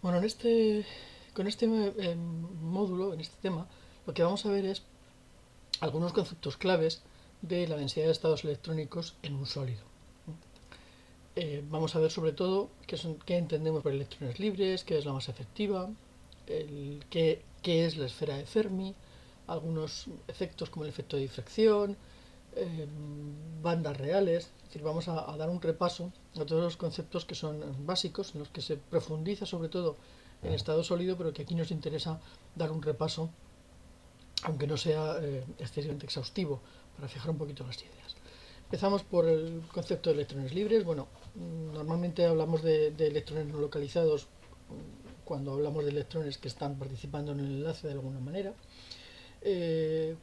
Bueno, con este módulo, en este tema, lo que vamos a ver es algunos conceptos claves de la densidad de estados electrónicos en un sólido. Vamos a ver sobre todo qué entendemos por electrones libres, qué es la masa efectiva, qué es la esfera de Fermi, algunos efectos como el efecto de difracción, eh, bandas reales. Es decir, vamos a dar un repaso a todos los conceptos que son básicos, en los que se profundiza sobre todo en estado sólido, pero que aquí nos interesa dar un repaso, aunque no sea excesivamente exhaustivo, para fijar un poquito las ideas. Empezamos por el concepto de electrones libres. Bueno, normalmente hablamos de electrones no localizados cuando hablamos de electrones que están participando en el enlace de alguna manera.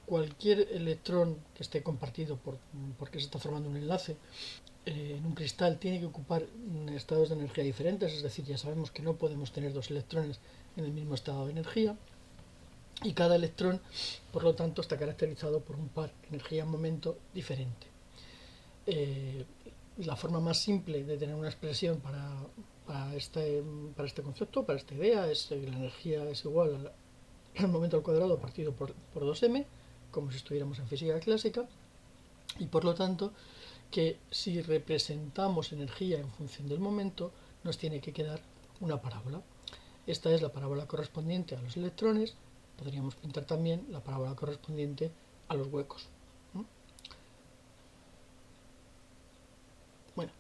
Cualquier electrón que esté compartido porque se está formando un enlace en un cristal tiene que ocupar estados de energía diferentes, es decir, ya sabemos que no podemos tener dos electrones en el mismo estado de energía, y cada electrón, por lo tanto, está caracterizado por un par energía-momento diferente. Eh, la forma más simple de tener una expresión para este concepto, para esta idea, es que la energía es igual al momento al cuadrado partido por 2m, como si estuviéramos en física clásica, y por lo tanto que si representamos energía en función del momento, nos tiene que quedar una parábola. Esta es la parábola correspondiente a los electrones. Podríamos pintar también la parábola correspondiente a los huecos. Bueno,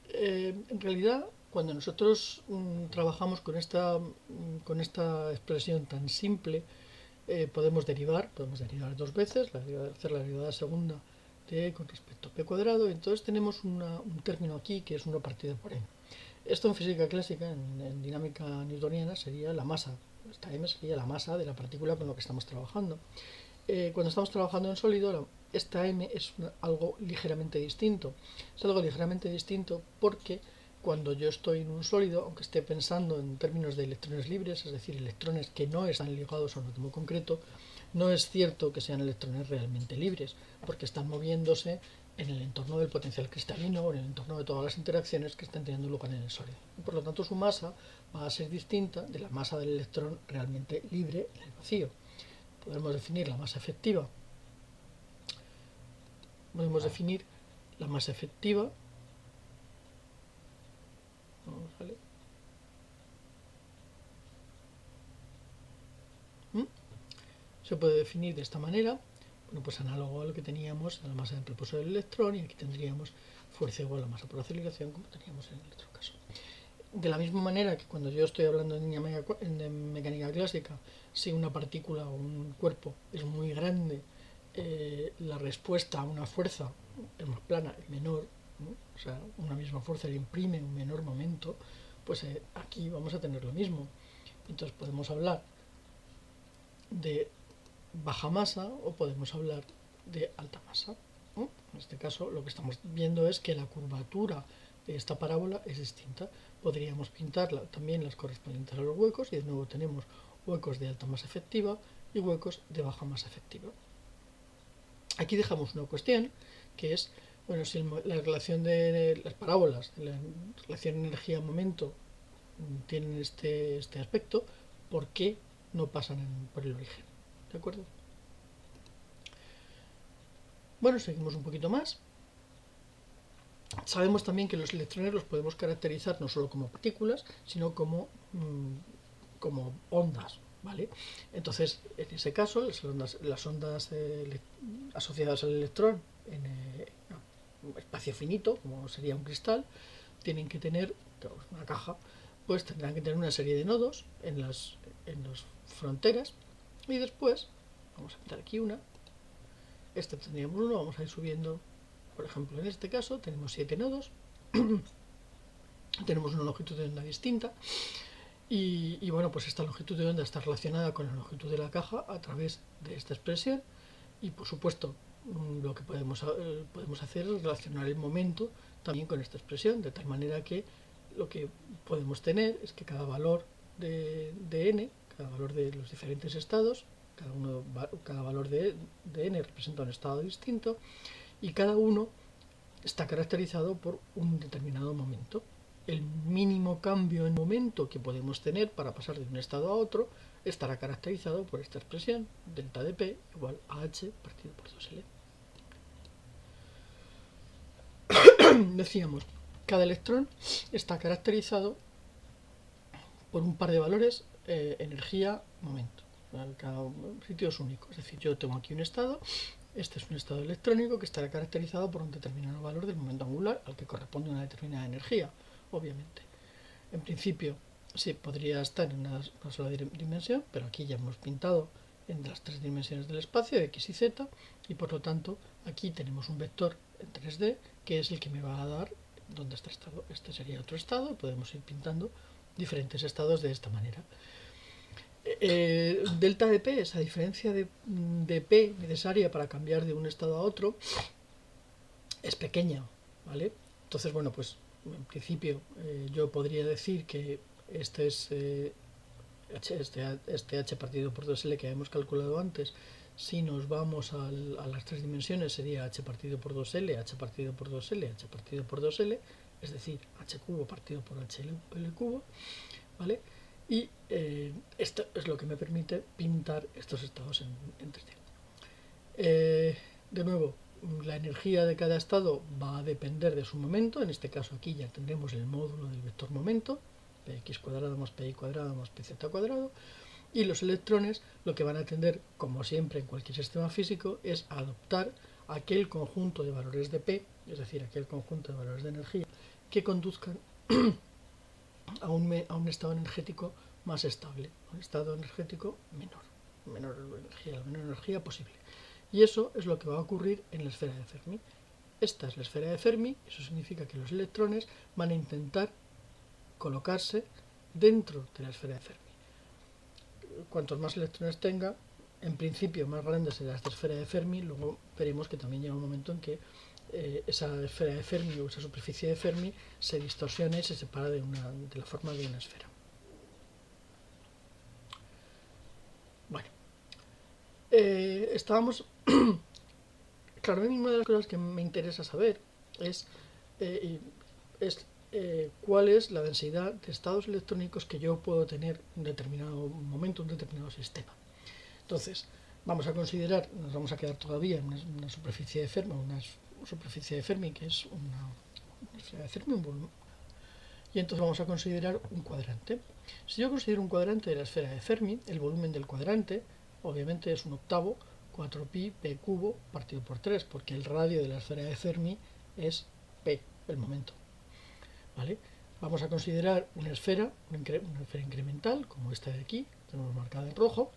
en realidad, cuando nosotros trabajamos con esta expresión tan simple, podemos derivar dos veces, hacer la derivada segunda de con respecto a p cuadrado, y entonces tenemos un término aquí que es 1 partido por m. Esto en física clásica, en dinámica newtoniana, sería la masa. Esta m sería la masa de la partícula con la que estamos trabajando. Cuando estamos trabajando en sólido, esta m es algo ligeramente distinto. Es algo ligeramente distinto porque cuando yo estoy en un sólido, aunque esté pensando en términos de electrones libres, es decir, electrones que no están ligados a un átomo concreto, no es cierto que sean electrones realmente libres, porque están moviéndose en el entorno del potencial cristalino o en el entorno de todas las interacciones que están teniendo lugar en el sólido. Y por lo tanto, su masa va a ser distinta de la masa del electrón realmente libre en el vacío. Podemos definir la masa efectiva. Podemos definir la masa efectiva. ¿Vale? Se puede definir de esta manera. Bueno, pues análogo a lo que teníamos en la masa en reposo del electrón, y aquí tendríamos fuerza igual a masa por aceleración, como teníamos en el otro caso. De la misma manera que cuando yo estoy hablando de mecánica clásica, si una partícula o un cuerpo es muy grande, la respuesta a una fuerza es más plana y menor, ¿no? O sea, una misma fuerza le imprime un menor momento, pues aquí vamos a tener lo mismo. Entonces podemos hablar de baja masa o podemos hablar de alta masa, ¿no? En este caso lo que estamos viendo es que la curvatura de esta parábola es distinta. Podríamos pintarla también las correspondientes a los huecos, y de nuevo tenemos huecos de alta masa efectiva y huecos de baja masa efectiva. Aquí dejamos una cuestión que es, bueno, si la relación de las parábolas, la relación energía-momento tienen este aspecto, ¿por qué no pasan por el origen? ¿De acuerdo? Bueno, seguimos un poquito más. Sabemos también que los electrones los podemos caracterizar no solo como partículas, sino como ondas, ¿vale? Entonces, en ese caso, las ondas asociadas al electrón en espacio finito, como sería un cristal, tienen que tener una caja, pues tendrán que tener una serie de nodos en las fronteras, y después, vamos a quitar aquí una, tendríamos uno, vamos a ir subiendo. Por ejemplo, en este caso tenemos 7 nodos, tenemos una longitud de onda distinta, y bueno, pues esta longitud de onda está relacionada con la longitud de la caja a través de esta expresión, y por supuesto lo que podemos hacer es relacionar el momento también con esta expresión, de tal manera que lo que podemos tener es que cada valor de n, cada valor de los diferentes estados, cada valor de n representa un estado distinto, y cada uno está caracterizado por un determinado momento. el mínimo cambio en momento que podemos tener para pasar de un estado a otro estará caracterizado por esta expresión, delta de P igual a H partido por 2L. Decíamos, cada electrón está caracterizado por un par de valores, energía, momento. Cada sitio es único. Es decir, yo tengo aquí un estado, este es un estado electrónico que estará caracterizado por un determinado valor del momento angular al que corresponde una determinada energía, obviamente. En principio, sí, podría estar en una sola dimensión, pero aquí ya hemos pintado en las tres dimensiones del espacio, x y z, y por lo tanto aquí tenemos un vector en 3D que es el que me va a dar dónde está estado. Este sería otro estado, y podemos ir pintando diferentes estados de esta manera. Delta de P, esa diferencia de P necesaria para cambiar de un estado a otro, es pequeña, ¿vale? Entonces, bueno, pues en principio yo podría decir que este es este h partido por 2L que habíamos calculado antes. Si nos vamos a las tres dimensiones sería h partido por 2L, h partido por 2L, h partido por 2L, es decir, h cubo partido por HL cubo, ¿vale? Y esto es lo que me permite pintar estos estados en 3D. De nuevo, la energía de cada estado va a depender de su momento. En este caso aquí ya tendremos el módulo del vector momento, px cuadrado más pi cuadrado más pz cuadrado. Y los electrones lo que van a tender, como siempre en cualquier sistema físico, es adoptar aquel conjunto de valores de P, es decir, aquel conjunto de valores de energía, que conduzcan a un estado energético más estable, un estado energético menor energía, la menor energía posible. Y eso es lo que va a ocurrir en la esfera de Fermi. Esta es la esfera de Fermi, eso significa que los electrones van a intentar colocarse dentro de la esfera de Fermi. Cuantos más electrones tenga, en principio más grande será esta esfera de Fermi, luego veremos que también llega un momento en que esa esfera de Fermi o esa superficie de Fermi se distorsiona y se separa de la forma de una esfera. Bueno, estábamos... Claro, a mí una de las cosas que me interesa saber es cuál es la densidad de estados electrónicos que yo puedo tener en un determinado momento, un determinado sistema. Entonces, vamos a considerar, nos vamos a quedar todavía en una superficie de Fermi, que es una esfera de Fermi, un volumen. Y entonces vamos a considerar un cuadrante. Si yo considero un cuadrante de la esfera de Fermi, el volumen del cuadrante, obviamente es un octavo, 4pi p cubo partido por 3, porque el radio de la esfera de Fermi es p, el momento. ¿Vale? Vamos a considerar una esfera incremental, como esta de aquí, tenemos marcada en rojo,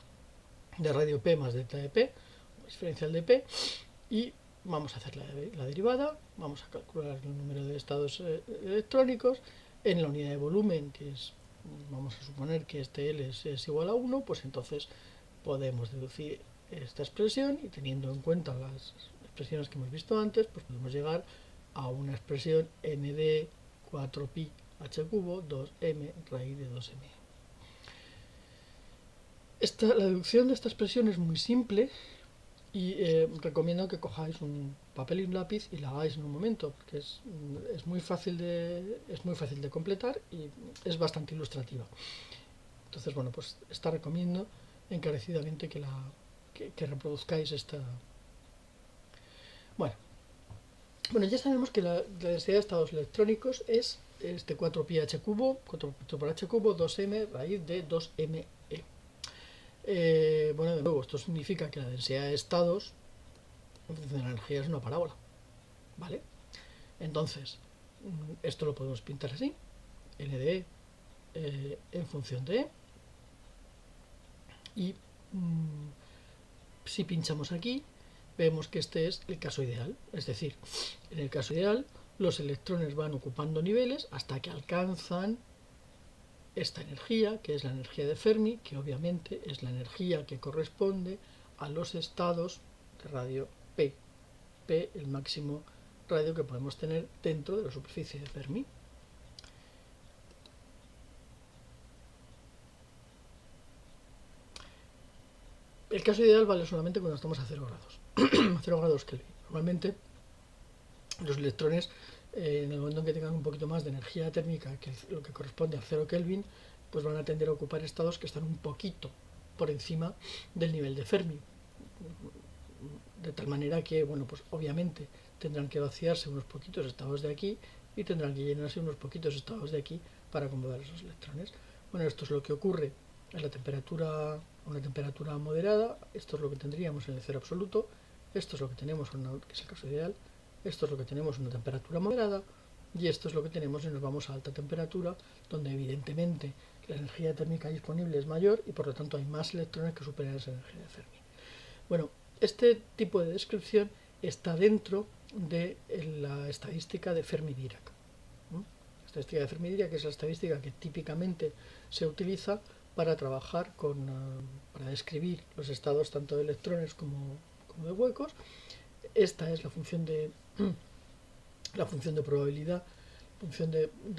de radio p más delta de p, diferencial de p, y vamos a hacer la derivada, vamos a calcular el número de estados electrónicos en la unidad de volumen, que es, vamos a suponer que este L es igual a 1, pues entonces podemos deducir esta expresión y teniendo en cuenta las expresiones que hemos visto antes, pues podemos llegar a una expresión n de 4pi h cubo 2m raíz de 2m. La deducción de esta expresión es muy simple y recomiendo que cojáis un papel y un lápiz y la hagáis en un momento, porque es muy fácil de completar y es bastante ilustrativa. Entonces, bueno, pues recomiendo encarecidamente que reproduzcáis esta... Bueno, ya sabemos que la densidad de estados electrónicos es este 4pi h cubo, 4 por h cubo, 2m raíz de 2me. Bueno, de nuevo, esto significa que la densidad de estados en función de la energía es una parábola, ¿vale? Entonces, esto lo podemos pintar así, n de E en función de E, y si pinchamos aquí, vemos que este es el caso ideal, es decir, en el caso ideal los electrones van ocupando niveles hasta que alcanzan esta energía, que es la energía de Fermi, que obviamente es la energía que corresponde a los estados de radio P. P, el máximo radio que podemos tener dentro de la superficie de Fermi. El caso ideal vale solamente cuando estamos a 0 grados. A 0 grados Kelvin. Normalmente los electrones en el momento en que tengan un poquito más de energía térmica, que lo que corresponde a 0 Kelvin, pues van a tender a ocupar estados que están un poquito por encima del nivel de Fermi. De tal manera que, bueno, pues obviamente tendrán que vaciarse unos poquitos estados de aquí y tendrán que llenarse unos poquitos estados de aquí para acomodar esos electrones. Bueno, esto es lo que ocurre a una temperatura moderada. Esto es lo que tendríamos en el cero absoluto. Esto es lo que tenemos, que es el caso ideal. Esto es lo que tenemos en una temperatura moderada. Y esto es lo que tenemos si nos vamos a alta temperatura, donde evidentemente la energía térmica disponible es mayor y por lo tanto hay más electrones que superan esa energía de Fermi. Bueno, este tipo de descripción está dentro de la estadística de Fermi-Dirac. La estadística de Fermi-Dirac es la estadística que típicamente se utiliza para trabajar para describir los estados tanto de electrones como de huecos. Esta es la función de probabilidad,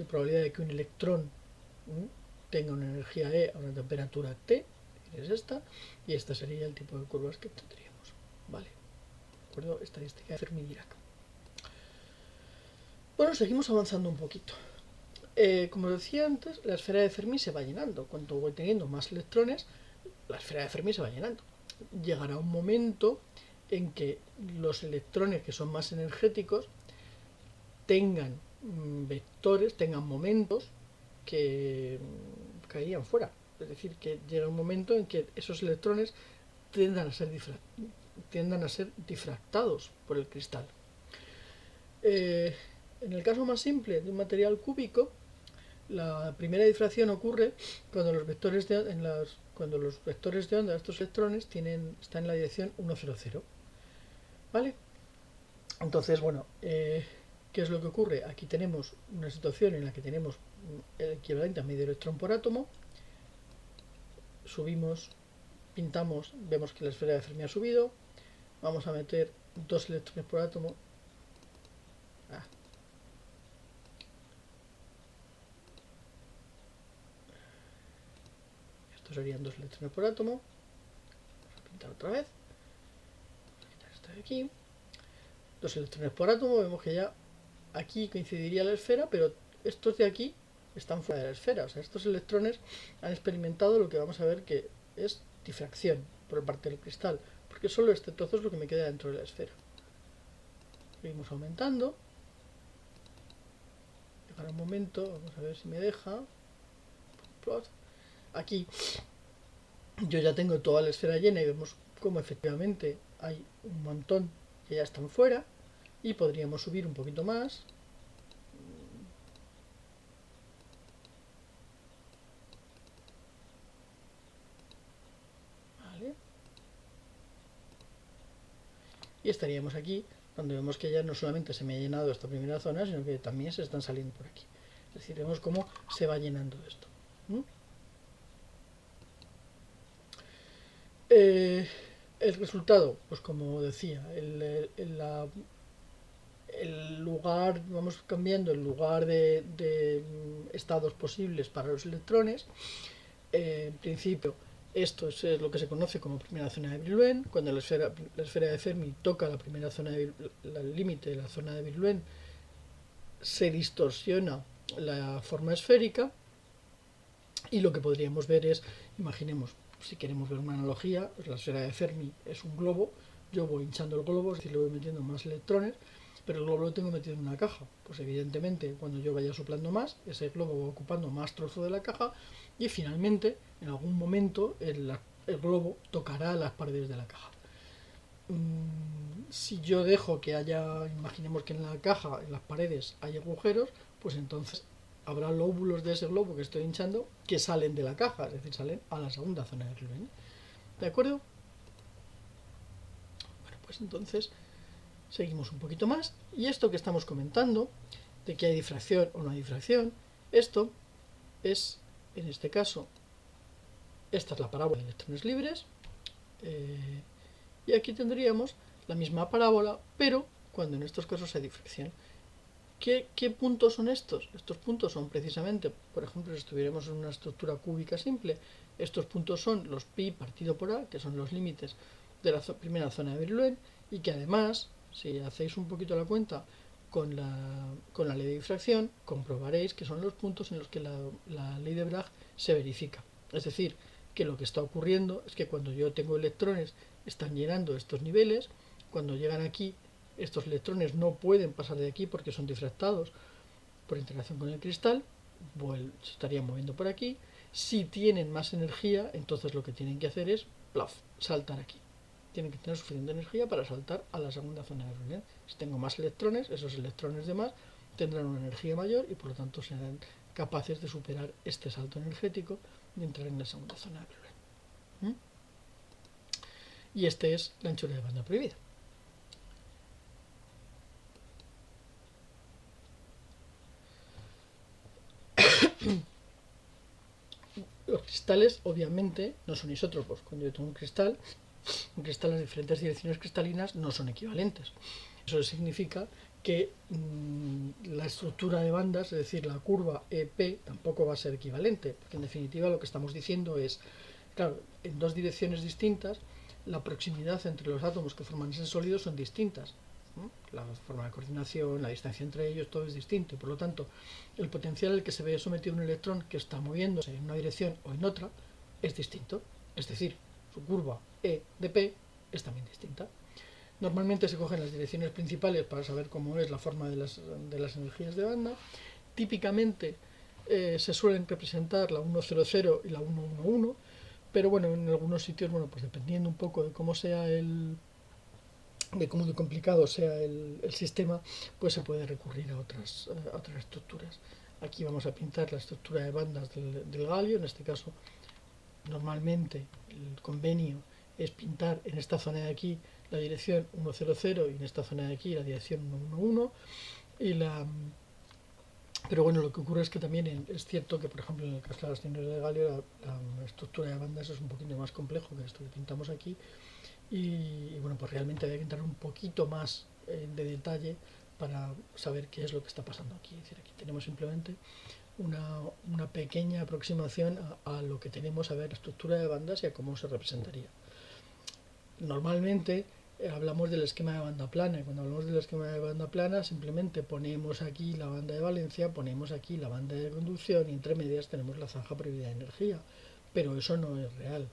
probabilidad de que un electrón tenga una energía E a una temperatura T, es esta, y esta sería el tipo de curvas que tendríamos. Vale, ¿de acuerdo? Estadística de Fermi-Dirac. Bueno, seguimos avanzando un poquito. Como os decía antes, la esfera de Fermi se va llenando. Cuanto voy teniendo más electrones, la esfera de Fermi se va llenando. Llegará un momento en que los electrones que son más energéticos tengan vectores, tengan momentos que caerían fuera. Es decir, que llega un momento en que esos electrones tiendan a ser difractados por el cristal. En el caso más simple de un material cúbico, la primera difracción ocurre cuando los vectores de onda de estos electrones están en la dirección 1, 0, 0. ¿Vale? Entonces, bueno, ¿qué es lo que ocurre? Aquí tenemos una situación en la que tenemos el equivalente a medio electrón por átomo. Subimos, pintamos, vemos que la esfera de Fermi ha subido. Vamos a meter 2 electrones por átomo. Estos serían 2 electrones por átomo. Vamos a pintar otra vez. Vamos a quitar esto de aquí. 2 electrones por átomo. Vemos que ya aquí coincidiría la esfera, pero estos de aquí están fuera de la esfera. O sea, estos electrones han experimentado lo que vamos a ver que es difracción por parte del cristal, porque solo este trozo es lo que me queda dentro de la esfera. Seguimos aumentando. Llegará un momento, vamos a ver si me deja. Aquí yo ya tengo toda la esfera llena y vemos cómo efectivamente hay un montón que ya están fuera y podríamos subir un poquito más. Vale. Y estaríamos aquí donde vemos que ya no solamente se me ha llenado esta primera zona, sino que también se están saliendo por aquí. Es decir, vemos cómo se va llenando esto. El resultado, pues como decía, el lugar, vamos cambiando el lugar de estados posibles para los electrones. En principio, esto es lo que se conoce como primera zona de Brillouin. Cuando la esfera de Fermi toca la primera zona el límite de la zona de Brillouin, se distorsiona la forma esférica y lo que podríamos ver es, imaginemos, si queremos ver una analogía, pues la esfera de Fermi es un globo, yo voy hinchando el globo, es decir, le voy metiendo más electrones, pero el globo lo tengo metido en una caja. Pues evidentemente, cuando yo vaya soplando más, ese globo va ocupando más trozo de la caja y finalmente, en algún momento, el globo tocará las paredes de la caja. Si yo dejo que haya, imaginemos que en la caja, en las paredes, hay agujeros, pues entonces habrá lóbulos de ese globo que estoy hinchando que salen de la caja, es decir, salen a la segunda zona de Brillouin. ¿De acuerdo? Bueno, pues entonces seguimos un poquito más. Y esto que estamos comentando, de que hay difracción o no hay difracción, esto es, en este caso, esta es la parábola de electrones libres. Y aquí tendríamos la misma parábola, pero cuando en estos casos hay difracción. ¿Qué puntos son estos? Estos puntos son precisamente, por ejemplo, si estuviéramos en una estructura cúbica simple, estos puntos son los pi partido por a, que son los límites de la primera zona de Brillouin, y que además, si hacéis un poquito la cuenta, con la ley de difracción comprobaréis que son los puntos en los que la ley de Bragg se verifica. Es decir, que lo que está ocurriendo es que cuando yo tengo electrones están llenando estos niveles, cuando llegan aquí estos electrones no pueden pasar de aquí porque son difractados por interacción con el cristal, se estarían moviendo por aquí. Si tienen más energía, entonces lo que tienen que hacer es saltar aquí. Tienen que tener suficiente energía para saltar a la segunda zona de reunión. Si tengo más electrones, esos electrones de más tendrán una energía mayor y por lo tanto serán capaces de superar este salto energético y entrar en la segunda zona de reunión. Y este es la anchura de banda prohibida. Los cristales obviamente no son isótropos. Cuando yo tengo un cristal, las diferentes direcciones cristalinas no son equivalentes. Eso significa que la estructura de bandas, es decir, la curva EP, tampoco va a ser equivalente, porque en definitiva lo que estamos diciendo es, claro, en dos direcciones distintas, la proximidad entre los átomos que forman ese sólido son distintas. La forma de coordinación, la distancia entre ellos, todo es distinto. Y por lo tanto, el potencial al que se ve sometido un electrón que está moviéndose en una dirección o en otra es distinto. Es decir, su curva E de P es también distinta. Normalmente se cogen las direcciones principales para saber cómo es la forma de las energías de banda. Típicamente se suelen representar la 100 y la 111, pero bueno, en algunos sitios, bueno, pues dependiendo un poco de cómo sea de cómo de complicado sea el sistema, pues se puede recurrir a otras estructuras. Aquí vamos a pintar la estructura de bandas del galio. En este caso, normalmente el convenio es pintar en esta zona de aquí la dirección 100 y en esta zona de aquí la dirección 111. Pero bueno, lo que ocurre es que también es cierto que, por ejemplo, en el caso de las cintas de galio, la estructura de bandas es un poquito más complejo que esto que pintamos aquí. Y bueno, pues realmente hay que entrar un poquito más de detalle para saber qué es lo que está pasando aquí. Es decir, aquí tenemos simplemente una pequeña aproximación a lo que tenemos, a ver la estructura de bandas y a cómo se representaría. Normalmente hablamos del esquema de banda plana, y cuando hablamos del esquema de banda plana simplemente ponemos aquí la banda de valencia, ponemos aquí la banda de conducción y entre medias tenemos la zanja prohibida de energía, pero eso no es real.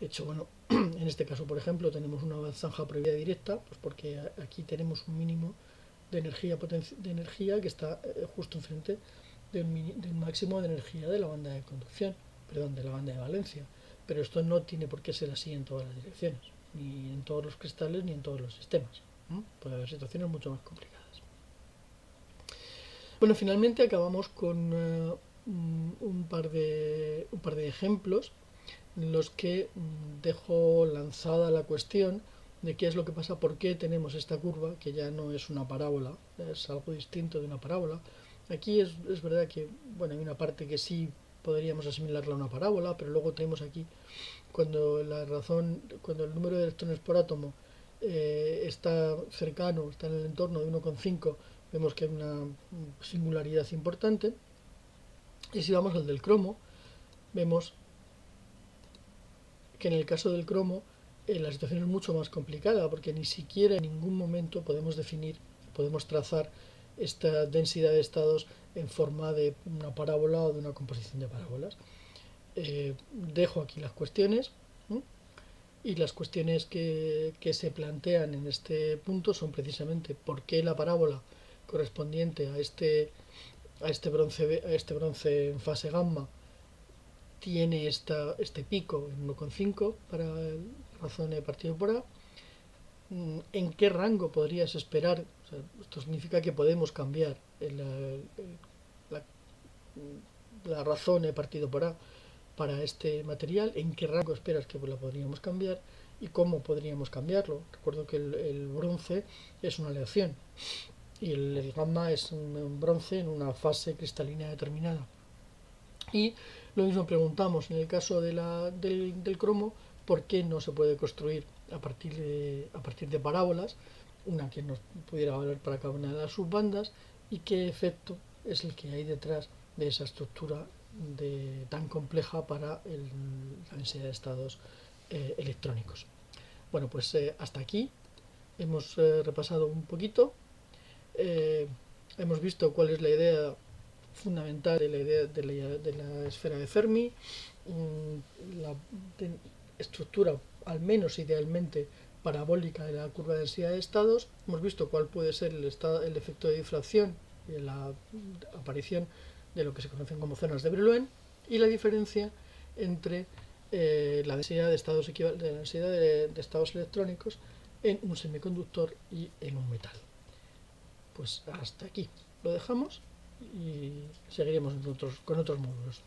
De hecho, bueno, en este caso, por ejemplo, tenemos una zanja prohibida directa, pues porque aquí tenemos un mínimo de energía que está justo enfrente del máximo de energía de la banda de conducción, perdón, de la banda de valencia. Pero esto no tiene por qué ser así en todas las direcciones, ni en todos los cristales, ni en todos los sistemas. Puede haber situaciones mucho más complicadas. Bueno, finalmente acabamos con un par de ejemplos en los que dejo lanzada la cuestión de qué es lo que pasa, por qué tenemos esta curva, que ya no es una parábola, es algo distinto de una parábola. Aquí es verdad que, bueno, hay una parte que sí podríamos asimilarla a una parábola, pero luego tenemos aquí, cuando el número de electrones por átomo está cercano, está en el entorno de 1,5, vemos que hay una singularidad importante. Y si vamos al del cromo, vemos que en el caso del cromo la situación es mucho más complicada, porque ni siquiera en ningún momento podemos trazar esta densidad de estados en forma de una parábola o de una composición de parábolas. Dejo aquí las cuestiones, ¿no? Y las cuestiones que se plantean en este punto son precisamente por qué la parábola correspondiente a este bronce en fase gamma tiene este pico en 1,5 para el razón E partido por A. ¿En qué rango podrías esperar? O sea, esto significa que podemos cambiar la razón E partido por A para este material. ¿En qué rango esperas que la podríamos cambiar? ¿Y cómo podríamos cambiarlo? Recuerdo que el bronce es una aleación y el gamma es un bronce en una fase cristalina determinada. Y lo mismo preguntamos en el caso del cromo, ¿por qué no se puede construir a partir de parábolas, una que nos pudiera valer para cada una de las subbandas, y qué efecto es el que hay detrás de esa estructura tan compleja para la densidad de estados electrónicos? Bueno, pues hasta aquí hemos repasado un poquito. hemos visto cuál es la idea fundamental de la idea de la esfera de Fermi, la estructura, al menos idealmente, parabólica de la curva de densidad de estados. Hemos visto cuál puede ser el efecto de difracción y la aparición de lo que se conocen como zonas de Brillouin, y la diferencia entre la densidad de estados de estados electrónicos en un semiconductor y en un metal. Pues hasta aquí lo dejamos y seguiremos con otros módulos.